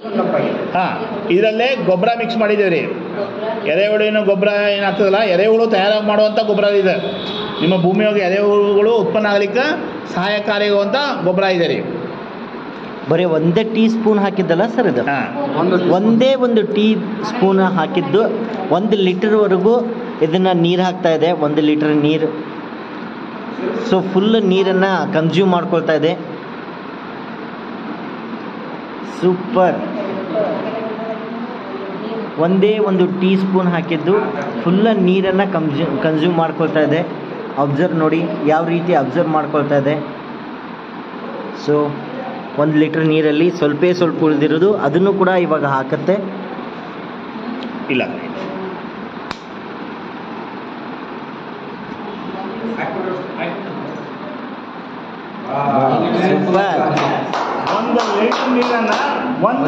ಹಾಂ, ಇದರಲ್ಲೇ ಗೊಬ್ಬರ ಮಿಕ್ಸ್ ಮಾಡಿದ್ದೀವಿ ರೀ. ಎರೆಹುಳುವಿನ ಗೊಬ್ಬರ ಏನಾಗ್ತದಲ್ಲ, ಎರೆಹುಳು ತಯಾರಾಗಿ ಮಾಡುವಂಥ ಗೊಬ್ಬರ ಇದೆ. ನಿಮ್ಮ ಭೂಮಿಯೊಳಗೆ ಎರೆಹುಳುಗಳು ಉತ್ಪನ್ನ ಆಗಲಿಕ್ಕೆ ಸಹಾಯಕಾರಿಯಾಗುವಂಥ ಗೊಬ್ಬರ ಇದೆ ರೀ. ಬರೀ ಒಂದೇ ಟೀ ಸ್ಪೂನ್ ಹಾಕಿದ್ದಲ್ಲ ಸರ್ ಇದು? ಒಂದೇ ಒಂದು ಟೀ ಸ್ಪೂನ್ ಹಾಕಿದ್ದು 1 ಲೀಟರ್ವರೆಗೂ ಇದನ್ನು ನೀರು ಹಾಕ್ತಾ ಇದೆ. 1 ಲೀಟರ್ ನೀರು. ಸೊ ಫುಲ್ ನೀರನ್ನು ಕನ್ಸ್ಯೂಮ್ ಮಾಡ್ಕೊಳ್ತಾ ಇದೆ. ಸೂಪರ್. ಒಂದೇ ಒಂದು ಟೀ ಸ್ಪೂನ್ ಹಾಕಿದ್ದು ಫುಲ್ಲ ನೀರನ್ನು ಕನ್ಸ್ಯೂಮ್ ಮಾಡ್ಕೊಳ್ತಾ ಇದೆ. ಅಬ್ಸರ್ವ್ ನೋಡಿ ಯಾವ ರೀತಿ ಅಬ್ಸರ್ವ್ ಮಾಡ್ಕೊಳ್ತಾ ಇದೆ. ಸೊ 1 ಲೀಟರ್ ನೀರಲ್ಲಿ ಸ್ವಲ್ಪ ಉಳಿದಿರೋದು ಅದನ್ನು ಕೂಡ ಇವಾಗ ಹಾಕತ್ತೆ. ಇಲ್ಲ ಸೂಪರ್. 1 ಲೀಟರ್ ನೀರನ್ನು 1